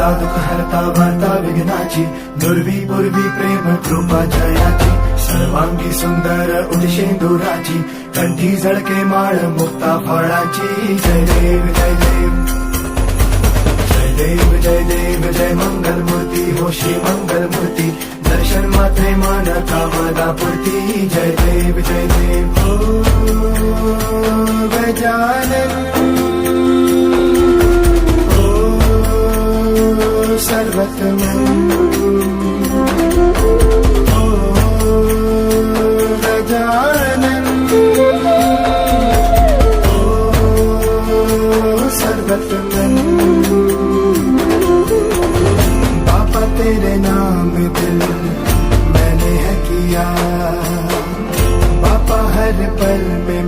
हरता दुःख हरता वार्ता विघ्नाची, दुर्वी पूर्वी प्रेम कृपा जयाची, सर्वांगी सुंदर उदशेंदुराची, कंठी झळके माळ मुक्ता फळाची. जय देव जय देव जय देव जय देव जय मंगल मूर्ती हो श्री मंगल मूर्ती, दर्शन मात्रे मन कामना पूर्ती. जय देव जय देव ओ गजानन ओ सर्वतमन ओ गजानन ओ सर्वतमन. बाबा तेरे नाम दिल मैंने है किया, बाबा हर पल में